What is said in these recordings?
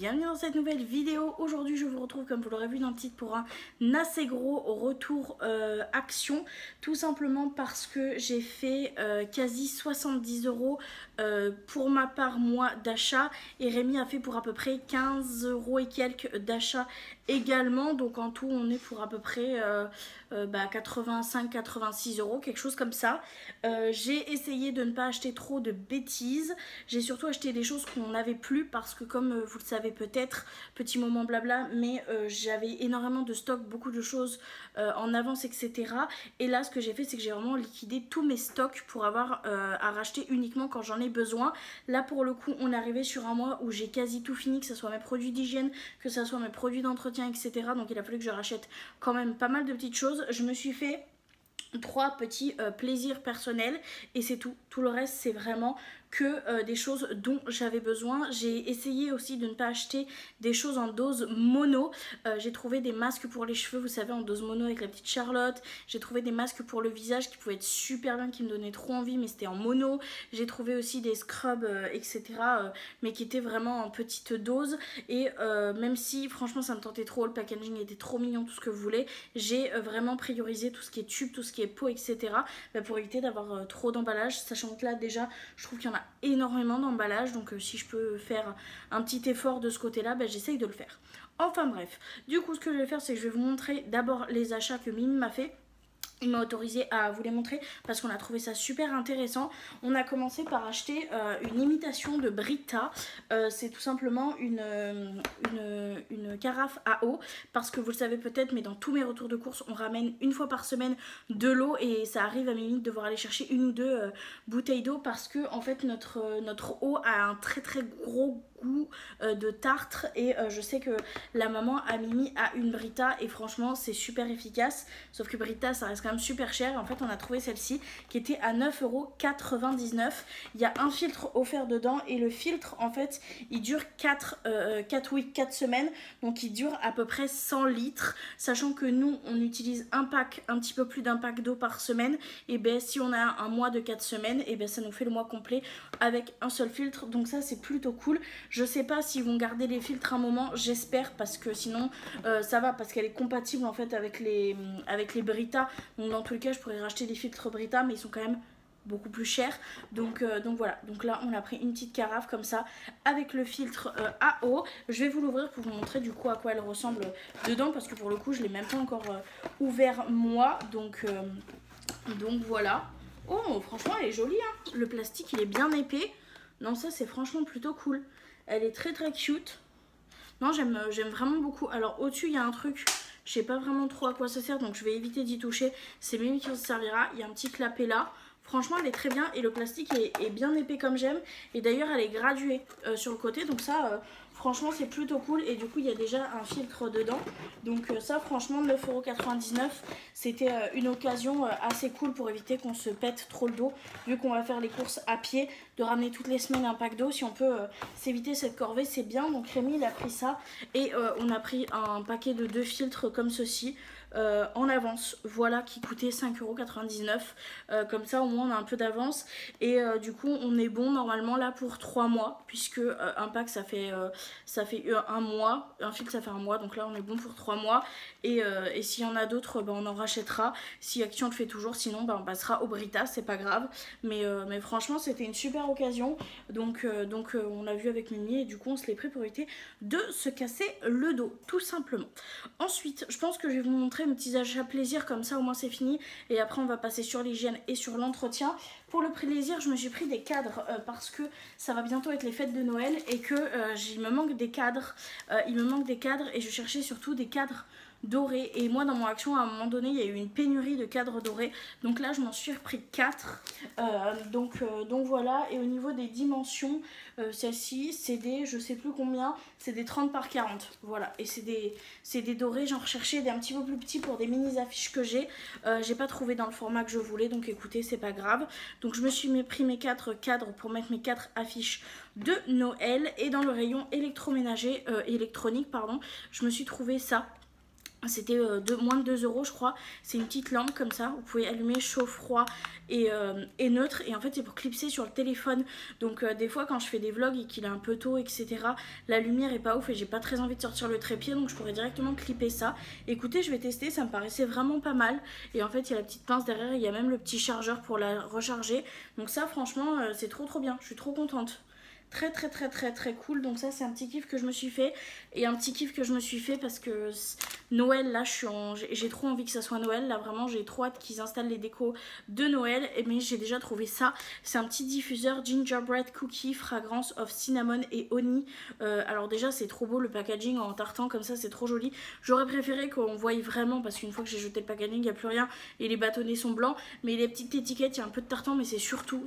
bienvenue dans cette nouvelle vidéo. Aujourd'hui je vous retrouve comme vous l'aurez vu dans le titre pour un assez gros retour action. Tout simplement parce que j'ai fait quasi 70 € pour ma part moi d'achat. Et Rémi a fait pour à peu près 15 € et quelques d'achat également. Donc en tout on est pour à peu près 85-86 €, quelque chose comme ça. J'ai essayé de ne pas acheter trop de bêtises. J'ai surtout acheté des choses qu'on n'avait plus parce que comme vous le savez peut-être, petit moment blabla, mais j'avais énormément de stock, beaucoup de choses en avance, etc. Et là ce que j'ai fait c'est que j'ai vraiment liquidé tous mes stocks pour avoir à racheter uniquement quand j'en ai besoin. Là pour le coup on est arrivé sur un mois où j'ai quasi tout fini, que ce soit mes produits d'hygiène, que ce soit mes produits d'entretien, etc. Donc il a fallu que je rachète quand même pas mal de petites choses. Je me suis fait 3 petits plaisirs personnels et c'est tout. Tout le reste c'est vraiment que des choses dont j'avais besoin. J'ai essayé aussi de ne pas acheter des choses en dose mono. J'ai trouvé des masques pour les cheveux, vous savez, en dose mono avec la petite Charlotte. J'ai trouvé des masques pour le visage qui pouvaient être super bien, qui me donnaient trop envie, mais c'était en mono. J'ai trouvé aussi des scrubs, etc. Mais qui étaient vraiment en petite dose. Et même si franchement ça me tentait trop, le packaging était trop mignon, tout ce que vous voulez, j'ai vraiment priorisé tout ce qui est tube, tout ce qui est peau, etc. Pour éviter d'avoir trop d'emballage, sachant que là déjà je trouve qu'il y en a énormément d'emballage, donc si je peux faire un petit effort de ce côté là, j'essaye de le faire. Enfin bref, du coup ce que je vais faire c'est que je vais vous montrer d'abord les achats que Mimi m'a fait. Il m'a autorisé à vous les montrer parce qu'on a trouvé ça super intéressant. On a commencé par acheter une imitation de Brita. C'est tout simplement une carafe à eau. Parce que vous le savez peut-être, mais dans tous mes retours de course, on ramène une fois par semaine de l'eau. Et ça arrive à Mimi de devoir aller chercher une ou deux bouteilles d'eau. Parce que en fait notre eau a un très très gros goût de tartre. Et je sais que la maman à Mimi a une Brita. Et franchement c'est super efficace. Sauf que Brita ça reste quand même super cher. En fait on a trouvé celle-ci qui était à 9,99 €. Il y a un filtre offert dedans et le filtre en fait il dure 4 semaines, donc il dure à peu près 100 litres, sachant que nous on utilise un petit peu plus d'un pack d'eau par semaine. Et si on a un mois de 4 semaines, et ça nous fait le mois complet avec un seul filtre, donc ça c'est plutôt cool. Je sais pas s'ils vont garder les filtres un moment, j'espère, parce que sinon ça va, parce qu'elle est compatible en fait avec les Brita. Donc dans tous les cas je pourrais racheter des filtres Brita, mais ils sont quand même beaucoup plus chers. Donc voilà, donc là on a pris une petite carafe comme ça avec le filtre à eau. Je vais vous l'ouvrir pour vous montrer du coup à quoi elle ressemble dedans, parce que pour le coup je l'ai même pas encore ouvert moi. Donc voilà. Oh franchement elle est jolie hein. Le plastique il est bien épais. Non ça c'est franchement plutôt cool. Elle est très très cute. Non j'aime vraiment beaucoup. Alors au-dessus il y a un truc, je sais pas vraiment trop à quoi ça sert, donc je vais éviter d'y toucher. C'est Mimi qui en servira. Il y a un petit clapet là. Franchement elle est très bien et le plastique est bien épais comme j'aime. Et d'ailleurs elle est graduée sur le côté, donc ça franchement c'est plutôt cool. Et du coup il y a déjà un filtre dedans. Donc ça franchement 9,99 €. C'était une occasion assez cool pour éviter qu'on se pète trop le dos. Vu qu'on va faire les courses à pied, de ramener toutes les semaines un pack d'eau. Si on peut s'éviter cette corvée c'est bien. Donc Rémi il a pris ça. Et on a pris un paquet de 2 filtres comme ceci. En avance, voilà, qui coûtait 5,99 €. Comme ça au moins on a un peu d'avance. Et du coup on est bon normalement là pour 3 mois, puisque un pack ça fait un mois, un filtre ça fait un mois, donc là on est bon pour 3 mois. Et s'il y en a d'autres on en rachètera. Si Action le fait toujours, sinon on passera au Brita, c'est pas grave. Mais franchement c'était une super occasion. Donc on l'a vu avec Mimi et du coup on se l'est pris pour éviter de se casser le dos tout simplement. Ensuite je pense que je vais vous montrer mes petits achats plaisir, comme ça au moins c'est fini. Et après on va passer sur l'hygiène et sur l'entretien. Pour le plaisir je me suis pris des cadres parce que ça va bientôt être les fêtes de Noël et que il me manque des cadres. Et je cherchais surtout des cadres dorés. Et moi dans mon action à un moment donné il y a eu une pénurie de cadres dorés. Donc là je m'en suis repris 4. Donc voilà. Et au niveau des dimensions, celle-ci c'est des je sais plus combien, c'est des 30 par 40. Voilà. Et c'est des dorés. J'en recherchais des un petit peu plus petits pour des mini affiches que j'ai. J'ai pas trouvé dans le format que je voulais. Donc écoutez c'est pas grave. Donc je me suis pris mes 4 cadres pour mettre mes 4 affiches de Noël. Et dans le rayon électroménager, électronique pardon, je me suis trouvé ça. C'était moins de 2 euros je crois. C'est une petite lampe comme ça, vous pouvez allumer chaud, froid et neutre. Et en fait c'est pour clipser sur le téléphone. Donc des fois quand je fais des vlogs et qu'il est un peu tôt etc, la lumière est pas ouf et j'ai pas très envie de sortir le trépied. Donc je pourrais directement clipper ça. Écoutez, je vais tester, ça me paraissait vraiment pas mal. Et en fait il y a la petite pince derrière, il y a même le petit chargeur pour la recharger. Donc ça franchement c'est trop bien, je suis trop contente. Très cool. Donc ça c'est un petit kiff que je me suis fait. Et un petit kiff que je me suis fait parce que Noël là j'ai trop envie que ça soit Noël. Là vraiment j'ai trop hâte qu'ils installent les décos de Noël. Mais j'ai déjà trouvé ça. C'est un petit diffuseur gingerbread cookie fragrance of cinnamon et honey. Alors déjà c'est trop beau le packaging en tartan comme ça, c'est trop joli. J'aurais préféré qu'on voie vraiment parce qu'une fois que j'ai jeté le packaging il n'y a plus rien et les bâtonnets sont blancs. Mais les petites étiquettes il y a un peu de tartan, mais c'est surtout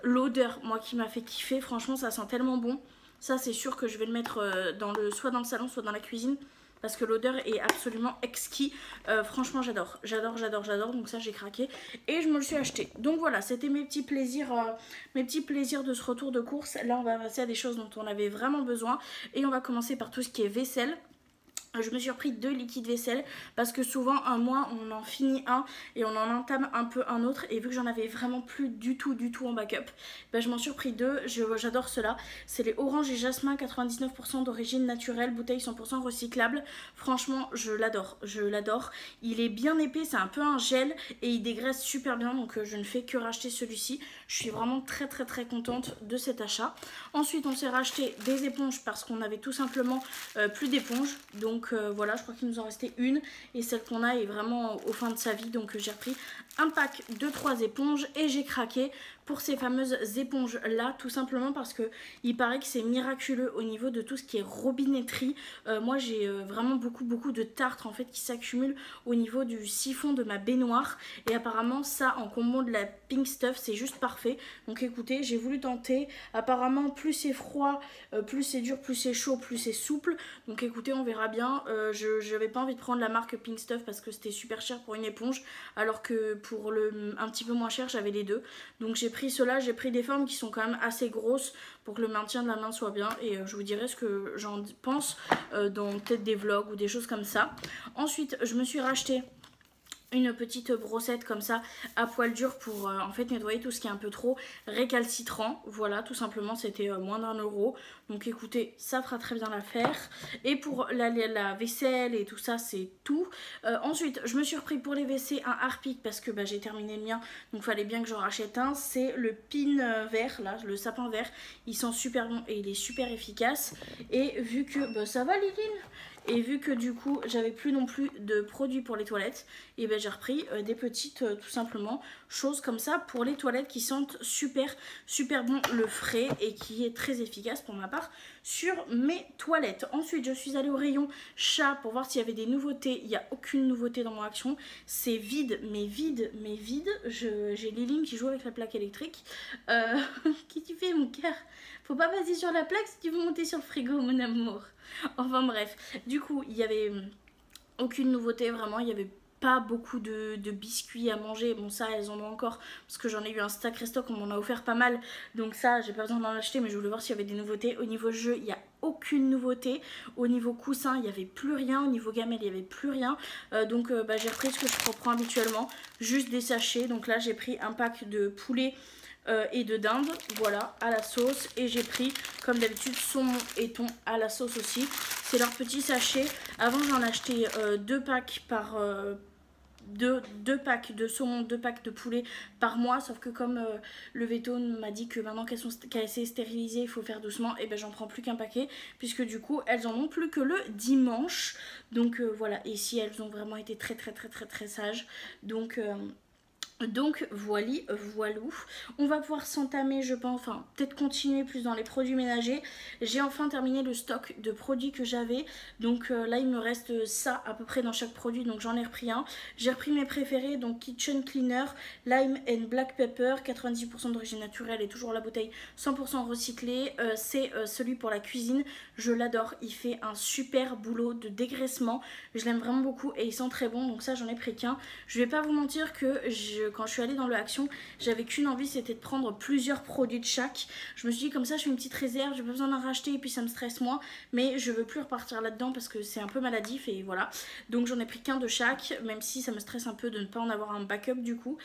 l'odeur, moi qui m'a fait kiffer. Franchement ça sent tellement bon. Ça c'est sûr que je vais le mettre soit dans le salon soit dans la cuisine parce que l'odeur est absolument exquis. Franchement j'adore. Donc ça j'ai craqué et je me le suis acheté. Donc voilà, c'était mes petits plaisirs de ce retour de course. Là on va passer à des choses dont on avait vraiment besoin et on va commencer par tout ce qui est vaisselle. Je me suis repris 2 liquides vaisselle parce que souvent un mois on en finit un et on en entame un peu un autre, et vu que j'en avais vraiment plus du tout en backup, je m'en suis repris 2. J'adore ceux-là, c'est les orange et jasmin 99% d'origine naturelle, bouteille 100% recyclable. Franchement je l'adore, il est bien épais, c'est un peu un gel et il dégraisse super bien, donc je ne fais que racheter celui-ci. Je suis vraiment très contente de cet achat. Ensuite on s'est racheté des éponges parce qu'on avait tout simplement plus d'éponges. Donc voilà, je crois qu'il nous en restait une et celle qu'on a est vraiment au fin de sa vie. Donc j'ai repris un pack de 3 éponges et j'ai craqué pour ces fameuses éponges là, tout simplement parce que il paraît que c'est miraculeux au niveau de tout ce qui est robinetterie. Moi j'ai vraiment beaucoup de tartre en fait qui s'accumulent au niveau du siphon de ma baignoire, et apparemment ça en combo de la Pink Stuff c'est juste parfait. Donc écoutez, j'ai voulu tenter. Apparemment plus c'est froid, plus c'est dur, plus c'est chaud, plus c'est souple. Donc écoutez, on verra bien. Je n'avais pas envie de prendre la marque Pink Stuff parce que c'était super cher pour une éponge, alors que pour un petit peu moins cher j'avais les deux. Donc j'ai pris ceux-là, j'ai pris des formes qui sont quand même assez grosses pour que le maintien de la main soit bien, et je vous dirai ce que j'en pense dans peut-être des vlogs ou des choses comme ça. Ensuite je me suis racheté une petite brossette comme ça à poil dur pour en fait nettoyer tout ce qui est un peu trop récalcitrant. Voilà, tout simplement, c'était moins d'1 €. Donc écoutez, ça fera très bien l'affaire. Et pour la vaisselle et tout ça, c'est tout. Ensuite, je me suis repris pour les WC un Harpic parce que j'ai terminé le mien, donc fallait bien que j'en rachète un. C'est le pin vert, là, le sapin vert. Il sent super bon et il est super efficace. Et vu que... ça va Liline? Et vu que du coup j'avais plus non plus de produits pour les toilettes, et j'ai repris des petites tout simplement choses comme ça pour les toilettes qui sentent super bon le frais et qui est très efficace pour ma part sur mes toilettes. Ensuite je suis allée au rayon chat pour voir s'il y avait des nouveautés. Il n'y a aucune nouveauté dans mon action, c'est vide. J'ai Liline qui joue avec la plaque électrique. Qu'est-ce que tu fais mon cœur? Faut pas passer sur la plaque si tu veux monter sur le frigo mon amour. Enfin bref, du coup il y avait aucune nouveauté vraiment, il y avait pas beaucoup de biscuits à manger. Bon ça elles en ont encore parce que j'en ai eu un stack restock, on m'en a offert pas mal, donc ça j'ai pas besoin d'en acheter, mais je voulais voir s'il y avait des nouveautés. Au niveau jeu il y a aucune nouveauté, au niveau coussin il n'y avait plus rien, au niveau gamelle il n'y avait plus rien. Donc j'ai repris ce que je reprends habituellement, juste des sachets. Donc là j'ai pris un pack de poulet et de dinde, voilà, à la sauce, et j'ai pris comme d'habitude saumon et thon à la sauce aussi. C'est leur petit sachet. Avant j'en achetais 2 packs par 2 packs de saumon, 2 packs de poulet par mois, sauf que comme le veto m'a dit que maintenant qu'elles s'est stérilisées il faut faire doucement, et j'en prends plus qu'un paquet puisque du coup elles en ont plus que le dimanche. Donc voilà, et si elles ont vraiment été très sages, donc voilou, on va pouvoir s'entamer je pense, enfin peut-être continuer plus dans les produits ménagers. J'ai enfin terminé le stock de produits que j'avais, donc là il me reste ça à peu près dans chaque produit, donc j'en ai repris un. J'ai repris mes préférés, donc Kitchen Cleaner, Lime and Black Pepper, 98% d'origine naturelle et toujours la bouteille 100% recyclée. C'est celui pour la cuisine, je l'adore, il fait un super boulot de dégraissement, je l'aime vraiment beaucoup et il sent très bon, donc ça j'en ai pris qu'un. Je vais pas vous mentir que quand je suis allée dans le Action, j'avais qu'une envie, c'était de prendre plusieurs produits de chaque. Je me suis dit comme ça je fais une petite réserve, j'ai pas besoin d'en racheter et puis ça me stresse moins. Mais je veux plus repartir là-dedans parce que c'est un peu maladif et voilà. Donc j'en ai pris qu'un de chaque, même si ça me stresse un peu de ne pas en avoir un backup du coup.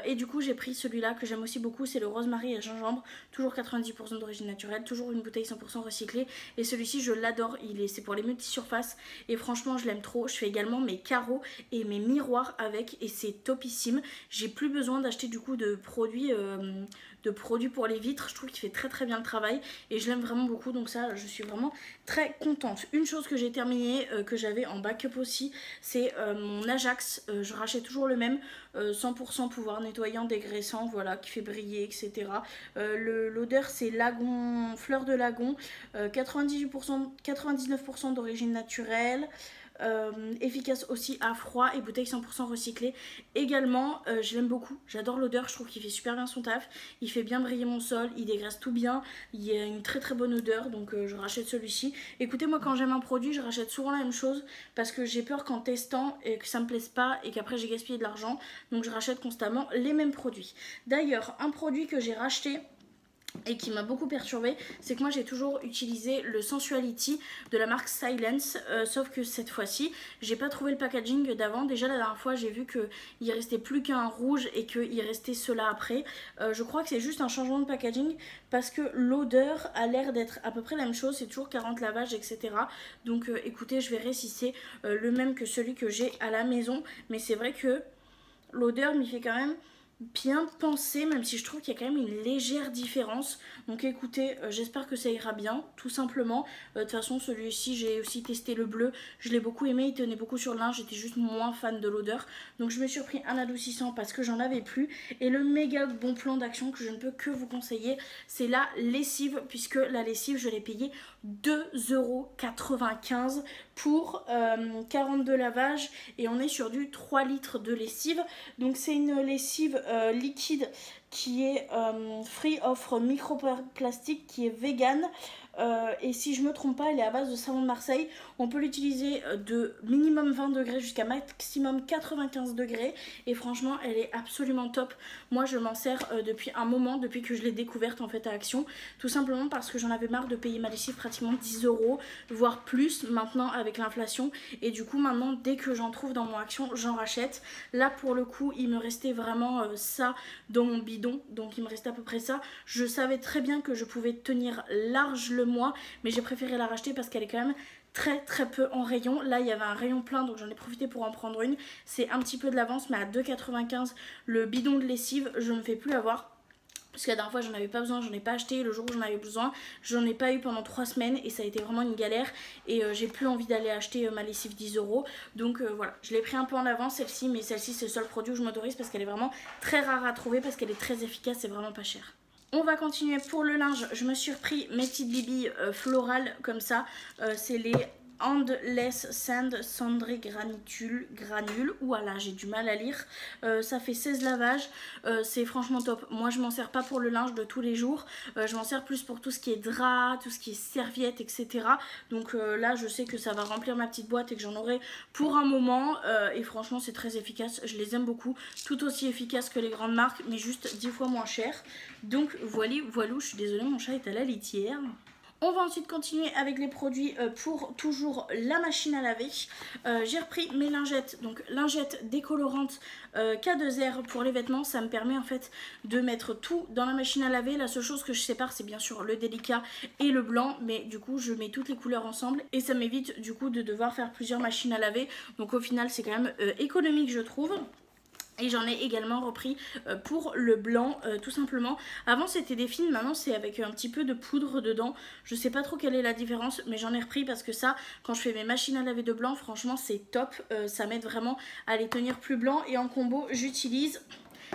Et du coup j'ai pris celui-là que j'aime aussi beaucoup, c'est le rosemary et gingembre, toujours 90% d'origine naturelle, toujours une bouteille 100% recyclée. Et celui-ci je l'adore, c'est pour les multi-surfaces et franchement je l'aime trop. Je fais également mes carreaux et mes miroirs avec et c'est topissime. J'ai plus besoin d'acheter du coup de produits pour les vitres. Je trouve qu'il fait très très bien le travail et je l'aime vraiment beaucoup, donc ça je suis vraiment très contente. Une chose que j'ai terminée, que j'avais en backup aussi, c'est mon Ajax. Je rachète toujours le même, 100% pouvoir nettoyant, dégraissant, voilà, qui fait briller, etc. L'odeur c'est lagon, fleur de lagon, 98%, 99% d'origine naturelle. Efficace aussi à froid et bouteille 100% recyclée également. Je l'aime beaucoup, j'adore l'odeur, je trouve qu'il fait super bien son taf, il fait bien briller mon sol, il dégraisse tout bien, il a une très très bonne odeur, donc je rachète celui-ci. Écoutez, moi quand j'aime un produit je rachète souvent la même chose parce que j'ai peur qu'en testant et que ça me plaise pas et qu'après j'ai gaspillé de l'argent, donc je rachète constamment les mêmes produits. D'ailleurs un produit que j'ai racheté et qui m'a beaucoup perturbée, c'est que moi j'ai toujours utilisé le Sensuality de la marque Silence, sauf que cette fois-ci j'ai pas trouvé le packaging d'avant. Déjà la dernière fois j'ai vu qu'il restait plus qu'un rouge et qu'il restait cela après. Je crois que c'est juste un changement de packaging parce que l'odeur a l'air d'être à peu près la même chose, c'est toujours 40 lavages, etc. Donc écoutez, je verrai si c'est le même que celui que j'ai à la maison, mais c'est vrai que l'odeur m'y fait quand même bien penser, même si je trouve qu'il y a quand même une légère différence. Donc écoutez, j'espère que ça ira bien, tout simplement. De toute façon, celui-ci, j'ai aussi testé le bleu, je l'ai beaucoup aimé, il tenait beaucoup sur le linge, j'étais juste moins fan de l'odeur. Donc je me suis pris un adoucissant parce que j'en avais plus. Et le méga bon plan d'action que je ne peux que vous conseiller, c'est la lessive, puisque la lessive, je l'ai payée 2,95 € pour 42 lavages et on est sur du 3 litres de lessive. Donc c'est une lessive liquide qui est free of microplastique, qui est vegan. Et si je me trompe pas, elle est à base de savon de Marseille. On peut l'utiliser de minimum 20 degrés jusqu'à maximum 95 degrés. Et franchement, elle est absolument top. Moi, je m'en sers depuis un moment, depuis que je l'ai découverte en fait à Action. Tout simplement parce que j'en avais marre de payer ma lessive pratiquement 10 €, voire plus maintenant avec l'inflation. Et du coup, maintenant, dès que j'en trouve dans mon Action, j'en rachète. Là, pour le coup, il me restait vraiment ça dans mon bidon. Donc, il me restait à peu près ça. Je savais très bien que je pouvais tenir large le mois, mais j'ai préféré la racheter parce qu'elle est quand même très très peu en rayon. Là il y avait un rayon plein, donc j'en ai profité pour en prendre une. C'est un petit peu de l'avance, mais à 2,95 € le bidon de lessive, je ne me fais plus avoir. Parce que la dernière fois j'en avais pas besoin, j'en ai pas acheté. Le jour où j'en avais besoin, j'en ai pas eu pendant 3 semaines et ça a été vraiment une galère. Et j'ai plus envie d'aller acheter ma lessive 10 €. Donc voilà, je l'ai pris un peu en avance celle-ci, mais celle-ci c'est le seul produit où je m'autorise parce qu'elle est vraiment très rare à trouver, parce qu'elle est très efficace et vraiment pas chère. On va continuer pour le linge. Je me suis repris mes petites bibilles florales comme ça. C'est les Endless Sand Cendré Granule. Ouah, j'ai du mal à lire. Ça fait 16 lavages. C'est franchement top. Moi, je m'en sers pas pour le linge de tous les jours. Je m'en sers plus pour tout ce qui est drap, tout ce qui est serviette, etc. Donc là, je sais que ça va remplir ma petite boîte et que j'en aurai pour un moment. Et franchement, c'est très efficace. Je les aime beaucoup. Tout aussi efficace que les grandes marques, mais juste 10 fois moins cher. Donc voilà, je suis désolée, mon chat est à la litière. On va ensuite continuer avec les produits pour toujours la machine à laver. J'ai repris mes lingettes, donc lingettes décolorantes K2R pour les vêtements. Ça me permet en fait de mettre tout dans la machine à laver. La seule chose que je sépare, c'est bien sûr le délicat et le blanc, mais du coup je mets toutes les couleurs ensemble et ça m'évite du coup de devoir faire plusieurs machines à laver. Donc au final c'est quand même économique, je trouve. Et j'en ai également repris pour le blanc, tout simplement. Avant c'était des fines, maintenant c'est avec un petit peu de poudre dedans. Je sais pas trop quelle est la différence, mais j'en ai repris parce que ça, quand je fais mes machines à laver de blanc, franchement c'est top. Ça m'aide vraiment à les tenir plus blancs. Et en combo, j'utilise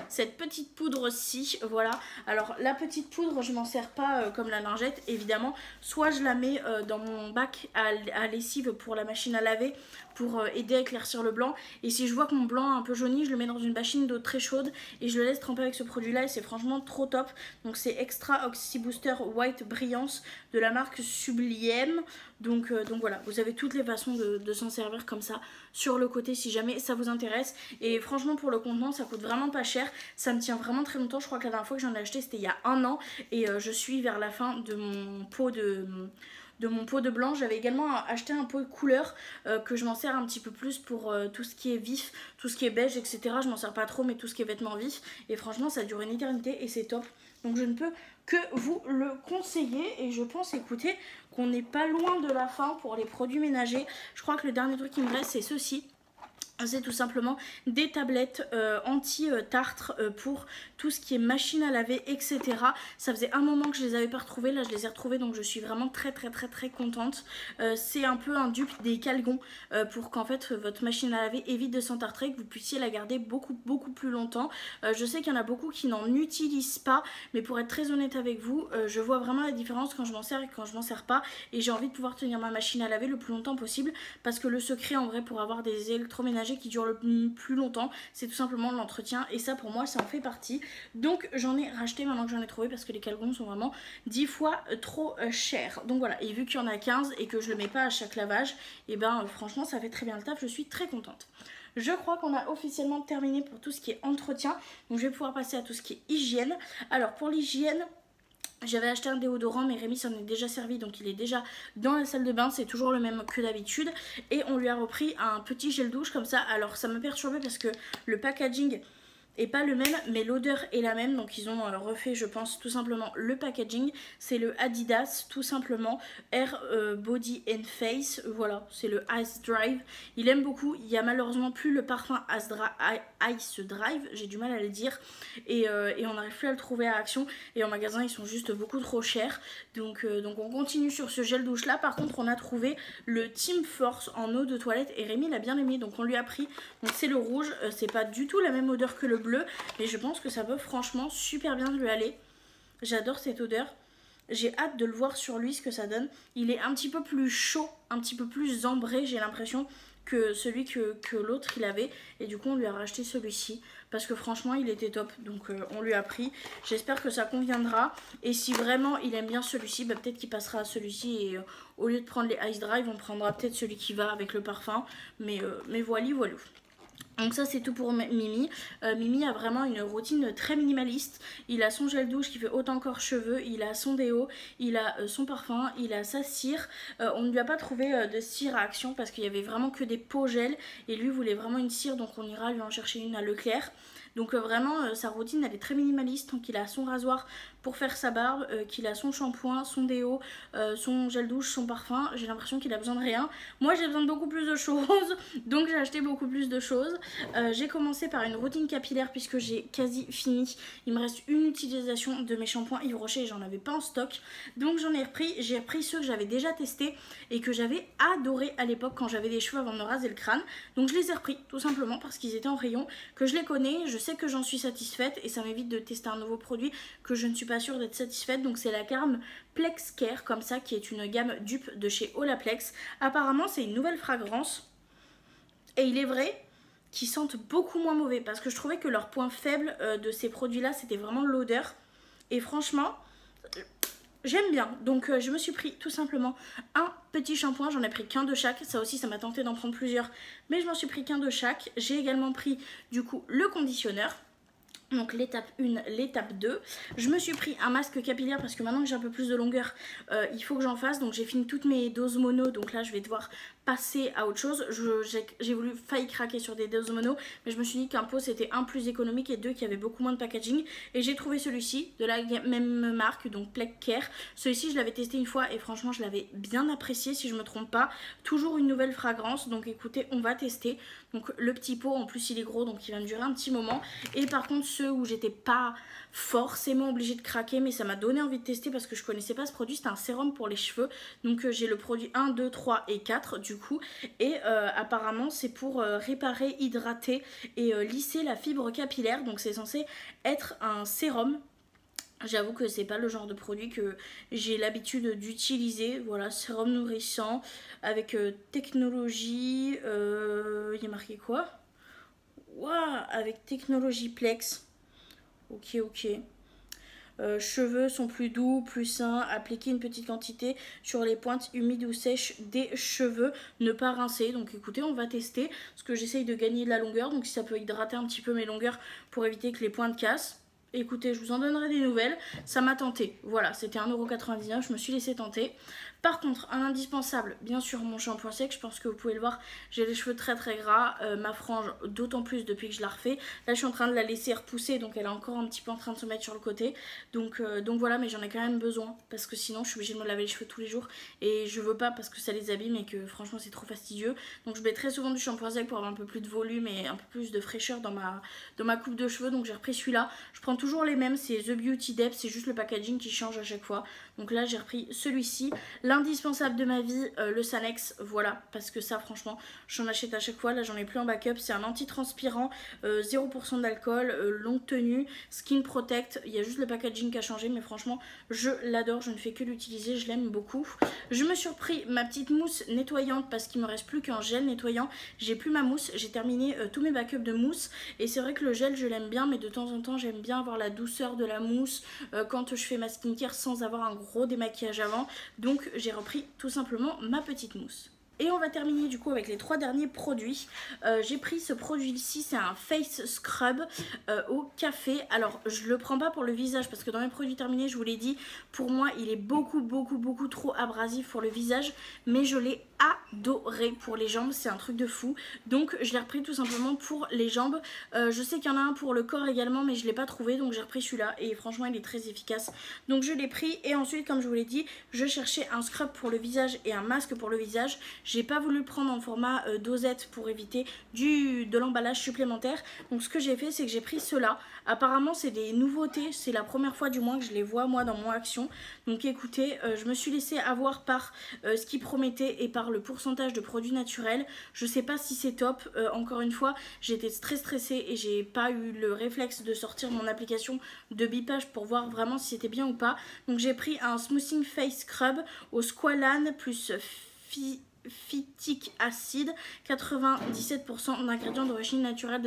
cette petite poudre-ci, voilà. Alors la petite poudre, je m'en sers pas comme la lingette, évidemment. Soit je la mets dans mon bac à lessive pour la machine à laver pour aider à éclaircir le blanc. Et si je vois que mon blanc est un peu jauni, je le mets dans une machine d'eau très chaude et je le laisse tremper avec ce produit là et c'est franchement trop top. Donc c'est Extra Oxy Booster White Brillance de la marque Sublime. Donc voilà, vous avez toutes les façons de s'en servir comme ça sur le côté si jamais ça vous intéresse. Et franchement pour le contenant ça coûte vraiment pas cher, ça me tient vraiment très longtemps. Je crois que la dernière fois que j'en ai acheté c'était il y a 1 an et je suis vers la fin de mon pot de blanc. J'avais également acheté un pot de couleur que je m'en sers un petit peu plus pour tout ce qui est vif, tout ce qui est beige, etc. Je m'en sers pas trop, mais tout ce qui est vêtements vifs. Et franchement, ça dure une éternité et c'est top. Donc je ne peux que vous le conseiller. Et je pense, écoutez, qu'on n'est pas loin de la fin pour les produits ménagers. Je crois que le dernier truc qui me reste, c'est ceci. C'est tout simplement des tablettes anti-tartre pour tout ce qui est machine à laver, etc. Ça faisait un moment que je les avais pas retrouvées, là je les ai retrouvées donc je suis vraiment très contente. C'est un peu un dupe des Calgon pour qu'en fait votre machine à laver évite de s'entartrer, que vous puissiez la garder beaucoup plus longtemps. Je sais qu'il y en a beaucoup qui n'en utilisent pas, mais pour être très honnête avec vous, je vois vraiment la différence quand je m'en sers et quand je m'en sers pas. Et j'ai envie de pouvoir tenir ma machine à laver le plus longtemps possible parce que le secret en vrai pour avoir des électroménagers qui dure le plus longtemps, c'est tout simplement l'entretien et ça pour moi ça en fait partie. Donc j'en ai racheté maintenant que j'en ai trouvé parce que les Calgon sont vraiment 10 fois trop chers. Donc voilà, et vu qu'il y en a 15 et que je le mets pas à chaque lavage, et ben franchement ça fait très bien le taf, je suis très contente. Je crois qu'on a officiellement terminé pour tout ce qui est entretien, donc je vais pouvoir passer à tout ce qui est hygiène. Alors pour l'hygiène, j'avais acheté un déodorant mais Rémi s'en est déjà servi donc il est déjà dans la salle de bain, c'est toujours le même que d'habitude. Et on lui a repris un petit gel douche comme ça. Alors ça m'a perturbé parce que le packaging est pas le même mais l'odeur est la même. Donc ils ont refait je pense tout simplement le packaging. C'est le Adidas tout simplement Air Body and Face. Voilà, c'est le Ice Drive. Il aime beaucoup. Il y a malheureusement plus le parfum Ice Drive, j'ai du mal à le dire. Et on n'arrive plus à le trouver à Action. Et en magasin ils sont juste beaucoup trop chers. Donc on continue sur ce gel douche là. Par contre on a trouvé le Team Force en eau de toilette et Rémi l'a bien aimé. Donc on lui a pris. Donc c'est le rouge. C'est pas du tout la même odeur que le bleu, mais je pense que ça peut franchement super bien lui aller. J'adore cette odeur. J'ai hâte de le voir sur lui ce que ça donne. Il est un petit peu plus chaud, un petit peu plus ambré j'ai l'impression que celui que l'autre il avait. Et du coup on lui a racheté celui-ci parce que franchement il était top. Donc on lui a pris. J'espère que ça conviendra. Et si vraiment il aime bien celui-ci, bah, peut-être qu'il passera à celui-ci. Et au lieu de prendre les Ice Drive, on prendra peut-être celui qui va avec le parfum. Mais voilà. Donc ça c'est tout pour Mimi. Mimi a vraiment une routine très minimaliste. Il a son gel douche qui fait autant corps cheveux, il a son déo, il a son parfum, il a sa cire. On ne lui a pas trouvé de cire à Action parce qu'il y avait vraiment que des pots gel. Et lui voulait vraiment une cire donc on ira lui en chercher une à Leclerc. Donc vraiment sa routine elle est très minimaliste. Donc il a son rasoir pour faire sa barbe, qu'il a son shampoing, son déo, son gel douche, son parfum. J'ai l'impression qu'il a besoin de rien. Moi j'ai besoin de beaucoup plus de choses, donc j'ai acheté beaucoup plus de choses. J'ai commencé par une routine capillaire puisque j'ai quasi fini. Il me reste une utilisation de mes shampoings Yves Rocher et j'en avais pas en stock. Donc j'en ai repris, j'ai repris ceux que j'avais déjà testés et que j'avais adoré à l'époque quand j'avais des cheveux avant de me raser le crâne. Donc je les ai repris tout simplement parce qu'ils étaient en rayon, que je les connais, je sais que j'en suis satisfaite et ça m'évite de tester un nouveau produit que je ne suis pas sûre d'être satisfaite. Donc c'est la gamme Plex Care comme ça qui est une gamme dupe de chez Olaplex. Apparemment c'est une nouvelle fragrance et il est vrai qu'ils sentent beaucoup moins mauvais parce que je trouvais que leur point faible de ces produits là c'était vraiment l'odeur et franchement j'aime bien. Donc je me suis pris tout simplement un petit shampoing, j'en ai pris qu'un de chaque, ça aussi ça m'a tenté d'en prendre plusieurs mais je m'en suis pris qu'un de chaque. J'ai également pris du coup le conditionneur. Donc l'étape 1, l'étape 2. Je me suis pris un masque capillaire parce que maintenant que j'ai un peu plus de longueur, il faut que j'en fasse. Donc j'ai fini toutes mes doses mono. Donc là je vais devoir passer à autre chose. J'ai voulu failli craquer sur des doses mono. Mais je me suis dit qu'un pot c'était un plus économique et deux qui avait beaucoup moins de packaging. Et j'ai trouvé celui-ci de la même marque, donc Plex Care. Celui-ci je l'avais testé une fois et franchement je l'avais bien apprécié si je me trompe pas. Toujours une nouvelle fragrance. Donc écoutez on va tester. Donc le petit pot en plus il est gros donc il va me durer un petit moment. Et par contre ceux où j'étais pas forcément obligée de craquer mais ça m'a donné envie de tester parce que je connaissais pas ce produit, c'était un sérum pour les cheveux. Donc j'ai le produit 1, 2, 3 et 4 du coup et apparemment c'est pour réparer, hydrater et lisser la fibre capillaire. Donc c'est censé être un sérum J'avoue que c'est pas le genre de produit que j'ai l'habitude d'utiliser. Voilà, sérum nourrissant avec technologie. Il y a marqué quoi? Waouh, avec technologie Plex. Ok, ok. Cheveux sont plus doux, plus sains. Appliquer une petite quantité sur les pointes humides ou sèches des cheveux. Ne pas rincer. Donc écoutez, on va tester. Parce que j'essaye de gagner de la longueur. Donc si ça peut hydrater un petit peu mes longueurs pour éviter que les pointes cassent. Écoutez, je vous en donnerai des nouvelles. Ça m'a tenté. Voilà, c'était 1,99 €. Je me suis laissé tenter. Par contre, un indispensable, bien sûr, mon shampoing sec. Je pense que vous pouvez le voir, j'ai les cheveux très très gras. Ma frange, d'autant plus depuis que je la refais. Là, je suis en train de la laisser repousser. Donc, elle est encore un petit peu en train de se mettre sur le côté. Donc voilà, mais j'en ai quand même besoin. Parce que sinon, je suis obligée de me laver les cheveux tous les jours. Et je veux pas parce que ça les abîme et que franchement, c'est trop fastidieux. Donc, je mets très souvent du shampoing sec pour avoir un peu plus de volume et un peu plus de fraîcheur dans ma coupe de cheveux. Donc, j'ai repris celui-là. Je prends toujours les mêmes, c'est The Beauty Depth, c'est juste le packaging qui change à chaque fois. Donc là j'ai repris celui-ci. L'indispensable de ma vie, le Sanex, voilà, parce que ça franchement j'en achète à chaque fois. Là j'en ai plus en backup, c'est un antitranspirant, 0% d'alcool, longue tenue, Skin Protect. Il y a juste le packaging qui a changé, mais franchement je l'adore, je ne fais que l'utiliser, je l'aime beaucoup. Je me suis repris ma petite mousse nettoyante parce qu'il me reste plus qu'un gel nettoyant. J'ai plus ma mousse, j'ai terminé tous mes backups de mousse. Et c'est vrai que le gel je l'aime bien, mais de temps en temps j'aime bien avoir la douceur de la mousse quand je fais ma skincare sans avoir un gros démaquillage avant. Donc j'ai repris tout simplement ma petite mousse. Et on va terminer du coup avec les 3 derniers produits. J'ai pris ce produit-ci, c'est un face scrub au café. Alors je le prends pas pour le visage parce que dans mes produits terminés, je vous l'ai dit, pour moi il est beaucoup trop abrasif pour le visage. Mais je l'ai adoré pour les jambes, c'est un truc de fou. Donc je l'ai repris tout simplement pour les jambes. Je sais qu'il y en a un pour le corps également, mais je l'ai pas trouvé, donc j'ai repris celui-là. Et franchement il est très efficace, donc je l'ai pris. Et ensuite, comme je vous l'ai dit, je cherchais un scrub pour le visage et un masque pour le visage. J'ai pas voulu le prendre en format dosette pour éviter de l'emballage supplémentaire. Donc ce que j'ai fait, c'est que j'ai pris ceux-là. Apparemment c'est des nouveautés, c'est la première fois du moins que je les vois moi dans mon action. Donc écoutez, je me suis laissée avoir par ce qui promettait et par le pourcentage de produits naturels. Je sais pas si c'est top. Encore une fois, j'étais très stressée et j'ai pas eu le réflexe de sortir mon application de bipage pour voir vraiment si c'était bien ou pas. Donc j'ai pris un Smoothing Face Scrub au squalane plus phytic acide, 97% d'ingrédients d'origine naturelle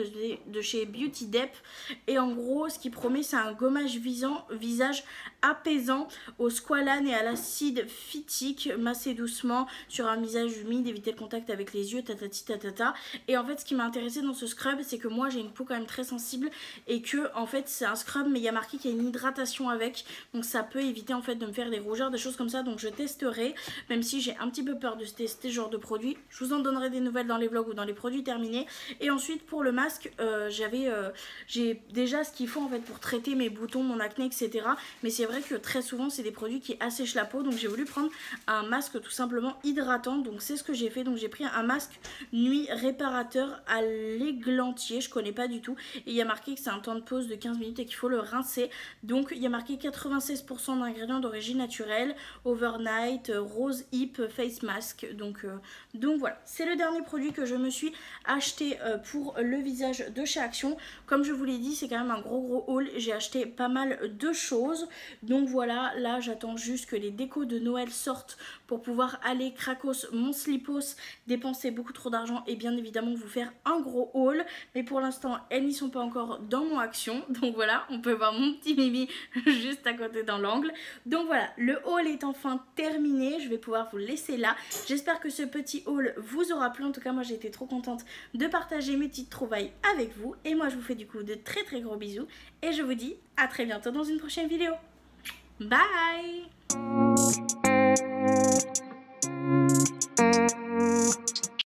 de chez Beauty Depth. Et en gros, ce qui promet, c'est un gommage visage apaisant au squalane et à l'acide phytique, massé doucement sur un visage humide, éviter le contact avec les yeux, tatati tatata. Et en fait, ce qui m'a intéressé dans ce scrub, c'est que moi j'ai une peau quand même très sensible et que en fait c'est un scrub, mais il y a marqué qu'il y a une hydratation avec, donc ça peut éviter en fait de me faire des rougeurs, des choses comme ça. Donc je testerai, même si j'ai un petit peu peur de tester ce genre de produit. Je vous en donnerai des nouvelles dans les vlogs ou dans les produits terminés. Et ensuite pour le masque, j'ai déjà ce qu'il faut en fait pour traiter mes boutons, mon acné, etc. Mais c'est vrai que très souvent c'est des produits qui assèchent la peau, donc j'ai voulu prendre un masque tout simplement hydratant. Donc c'est ce que j'ai fait. Donc j'ai pris un masque nuit réparateur à l'églantier, je connais pas du tout, et il y a marqué que c'est un temps de pause de 15 minutes et qu'il faut le rincer. Donc il y a marqué 96% d'ingrédients d'origine naturelle, overnight, rose hip face mask. Donc voilà, c'est le dernier produit que je me suis acheté pour le visage de chez Action. Comme je vous l'ai dit, c'est quand même un gros haul, j'ai acheté pas mal de choses. Donc voilà, là j'attends juste que les décos de Noël sortent pour pouvoir aller cracos mon slipos, dépenser beaucoup trop d'argent et bien évidemment vous faire un gros haul. Mais pour l'instant elles n'y sont pas encore dans mon Action, donc voilà, on peut voir mon petit Mimi juste à côté dans l'angle. Donc voilà, le haul est enfin terminé, je vais pouvoir vous laisser là. J'espère que ce petit haul vous aura plu. En tout cas moi j'ai été trop contente de partager mes petites trouvailles avec vous. Et moi je vous fais du coup de très gros bisous et je vous dis à très bientôt dans une prochaine vidéo. Bye.